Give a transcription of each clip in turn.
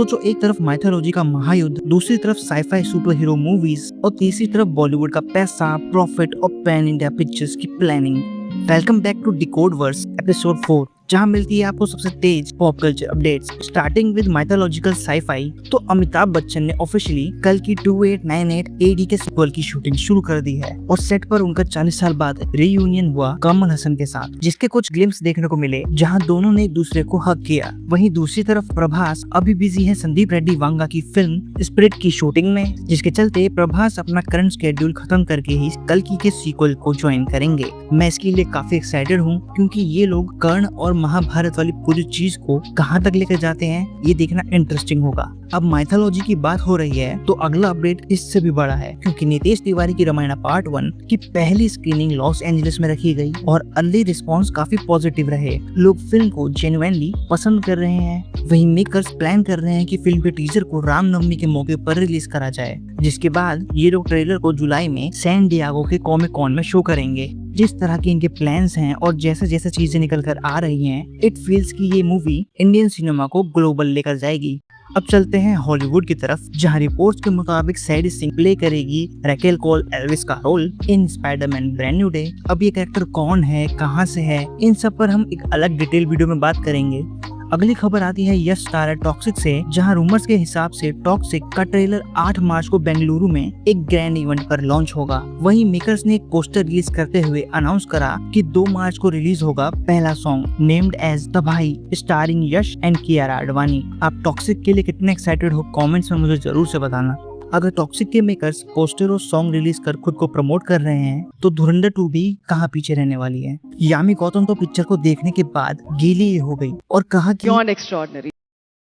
सोचो, एक तरफ माइथोलॉजी का महायुद्ध, दूसरी तरफ साईफाई सुपर हीरो मूवीज और तीसरी तरफ बॉलीवुड का पैसा, प्रॉफिट और पैन इंडिया पिक्चर्स की प्लानिंग। Welcome back to decode verse episode 4, जहां मिलती है आपको सबसे तेज pop culture updates. Starting with mythological sci-fi, तो अमिताभ बच्चन ने ऑफिशियली कल की 2898 AD के सीक्वल की शूटिंग शुरू कर दी है और सेट पर उनका 40 साल बाद रीयूनियन हुआ कमल हसन के साथ, जिसके कुछ ग्लिम्स देखने को मिले जहां दोनों ने एक दूसरे को हक किया। वहीं दूसरी तरफ प्रभास अभी बिजी है संदीप रेड्डी वांगा की फिल्म स्पिरिट की शूटिंग में, जिसके चलते प्रभास अपना करंट शेड्यूल खत्म करके ही कल की के सीक्वल को ज्वाइन करेंगे। मैं इसके लिए काफी एक्साइटेड हूँ, क्योंकि ये लोग कर्ण और महाभारत वाली पूरी चीज को कहां तक लेकर जाते हैं ये देखना इंटरेस्टिंग होगा। अब माइथोलॉजी की बात हो रही है तो अगला अपडेट इससे भी बड़ा है, क्योंकि नितेश तिवारी की रामायण पार्ट 1 की पहली स्क्रीनिंग लॉस एंजलिस में रखी गई और अर्ली रिस्पांस काफी पॉजिटिव रहे। लोग फिल्म को जेन्युइनली पसंद कर रहे हैं। वहीं मेकर्स प्लान कर रहे हैं कि फिल्म के टीजर को रामनवमी के मौके पर रिलीज करा जाए, जिसके बाद ये लोग ट्रेलर को जुलाई में सैन डिएगो के कॉमिक कॉन में शो करेंगे। जिस तरह के इनके प्लान्स हैं और जैसे जैसे चीजें निकल कर आ रही हैं, इट फील्स कि ये मूवी इंडियन सिनेमा को ग्लोबल लेकर जाएगी। अब चलते हैं हॉलीवुड की तरफ, जहां रिपोर्ट्स के मुताबिक सैडी सिंह प्ले करेगी रैकेल कोल एल्विस का role in Spiderman Brand New Day. अब ये कैरेक्टर कौन है, कहां से है, इन सब पर हम एक अलग डिटेल वीडियो में बात करेंगे। अगली खबर आती है यश स्टारर टॉक्सिक से, जहां रूमर्स के हिसाब से टॉक्सिक का ट्रेलर 8 मार्च को बेंगलुरु में एक ग्रैंड इवेंट पर लॉन्च होगा। वहीं मेकर्स ने एक पोस्टर रिलीज करते हुए अनाउंस करा कि 2 मार्च को रिलीज होगा पहला सॉन्ग नेम्ड एज द भाई, starring Yash and Kiara Advani. आप टॉक्सिक के लिए कितने एक्साइटेड हो कमेंट्स में मुझे जरूर से बताना। अगर टॉक्सिक के मेकर्स पोस्टर और सॉन्ग रिलीज कर खुद को प्रमोट कर रहे हैं, तो धुरंधर 2 भी कहाँ पीछे रहने वाली है। यामी गौतम तो पिक्चर को देखने के बाद गीली हो गई और कहा कि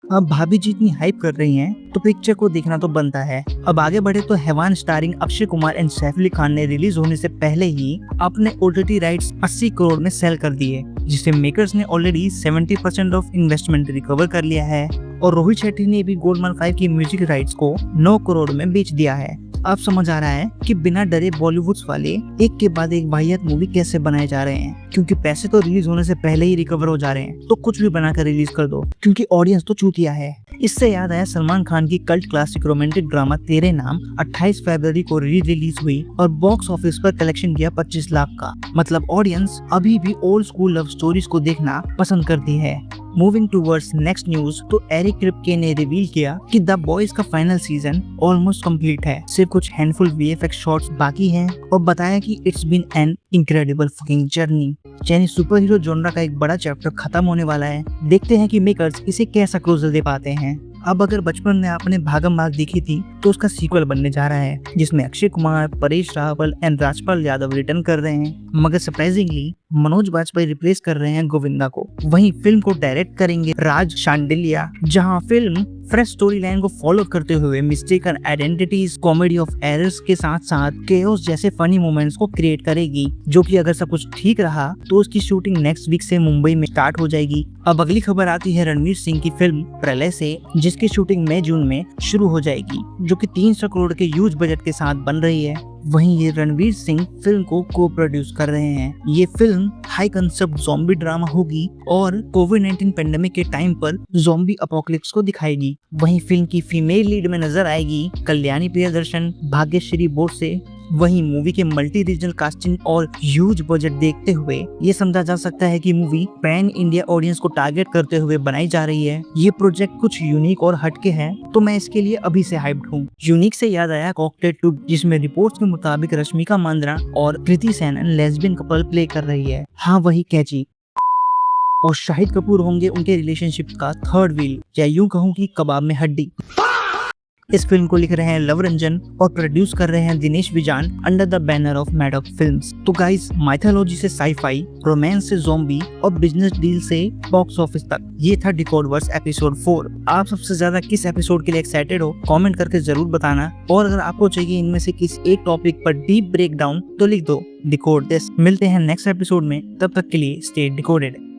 अब भाभी जी इतनी हाइप कर रही हैं, तो पिक्चर को देखना तो बनता है। अब आगे बढ़े तो हैवान स्टारिंग अक्षय कुमार एंड सैफ अली खान ने रिलीज होने से पहले ही अपने OTT राइट्स 80 करोड़ में सेल कर दिए, जिसे मेकर्स ने ऑलरेडी 70% ऑफ इन्वेस्टमेंट रिकवर कर लिया है। और रोहित शेट्टी ने भी गोलमाल 5 की म्यूजिक राइट्स को 9 करोड़ में बेच दिया है। अब समझ आ रहा है कि बिना डरे बॉलीवुड वाले एक के बाद एक वाहियात मूवी कैसे बनाए जा रहे हैं, क्योंकि पैसे तो रिलीज होने से पहले ही रिकवर हो जा रहे हैं, तो कुछ भी बनाकर रिलीज कर दो, क्योंकि ऑडियंस तो चूतिया है। इससे याद आया, सलमान खान की कल्ट क्लासिक रोमांटिक ड्रामा तेरे नाम 28 फरवरी को रिलीज हुई और बॉक्स ऑफिस पर कलेक्शन किया 25 लाख का। मतलब ऑडियंस अभी भी ओल्ड स्कूल लव स्टोरीज को देखना पसंद करती है। मूविंग टूवर्ड्स नेक्स्ट न्यूज, तो एरिक क्रिप्के ने रिवील किया कि द बॉयज का फाइनल सीजन ऑलमोस्ट कंप्लीट है, सिर्फ कुछ हैंडफुल VFX शॉट्स बाकी हैं, और बताया कि it's been an incredible fucking journey. यानी सुपर हीरो जॉनरा का एक बड़ा चैप्टर खत्म होने वाला है। देखते हैं कि मेकर्स इसे कैसा क्लोजर दे पाते हैं। अब अगर बचपन में आपने भागम भाग देखी थी, तो उसका सीक्वल बनने जा रहा है, जिसमें अक्षय कुमार, परेश रावल एंड राजपाल यादव रिटर्न कर रहे हैं, मगर सरप्राइजिंगली मनोज बाजपेयी रिप्लेस कर रहे हैं गोविंदा को। वहीं फिल्म को डायरेक्ट करेंगे राज शांडिल्या, जहां फिल्म फ्रेश स्टोरी लाइन को फॉलो करते हुए mistaken identities, comedy of errors के साथ साथ केओस जैसे फनी मोमेंट्स को क्रिएट करेगी, जो कि अगर सब कुछ ठीक रहा तो उसकी शूटिंग नेक्स्ट वीक से मुंबई में स्टार्ट हो जाएगी। अब अगली खबर आती है रणवीर सिंह की फिल्म प्रलय से, जिसकी शूटिंग मई जून में शुरू हो जाएगी, जो कि 300 करोड़ के ह्यूज बजट के साथ बन रही है। वहीं ये रणवीर सिंह फिल्म को को प्रोड्यूस कर रहे हैं। ये film high concept zombie drama होगी और कोविड-19 पेंडेमिक के टाइम पर ज़ॉम्बी अपोकलिप्स को दिखाएगी। वहीं फिल्म की फीमेल लीड में नजर आएगी कल्याणी प्रियदर्शन, भाग्यश्री बोरसे। वहीं मूवी के मल्टी रीजनल कास्टिंग और ह्यूज बजट देखते हुए ये समझा जा सकता है कि मूवी पैन इंडिया ऑडियंस को टारगेट करते हुए बनाई जा रही है। ये प्रोजेक्ट कुछ यूनिक और हटके है, तो मैं इसके लिए अभी से हाइप्ड हूँ। यूनिक से याद आया कॉकटेल 2, जिसमें रिपोर्ट्स के मुताबिक रश्मिका मंदाना और Kriti Sanon lesbian couple play कर रही है। हाँ, वही कैची। और शाहिद कपूर होंगे उनके रिलेशनशिप का थर्ड व्हील, या यूं कहूँ कि कबाब में हड्डी। इस फिल्म को लिख रहे हैं लव रंजन और प्रोड्यूस कर रहे हैं दिनेश विजान under the banner of Maddock films. तो गाइस, माइथोलॉजी से साईफाई, रोमांस से ज़ॉम्बी और बिजनेस डील से बॉक्स ऑफिस तक, ये था डिकोड वर्स एपिसोड 4। आप सबसे ज्यादा किस एपिसोड के लिए एक्साइटेड हो कमेंट करके जरूर बताना, और अगर आपको चाहिए इनमें से किसी एक टॉपिक पर डीप ब्रेक डाउन तो लिख दो डिकोड दिस। मिलते हैं नेक्स्ट एपिसोड में, तब तक के लिए स्टे डिकोडेड।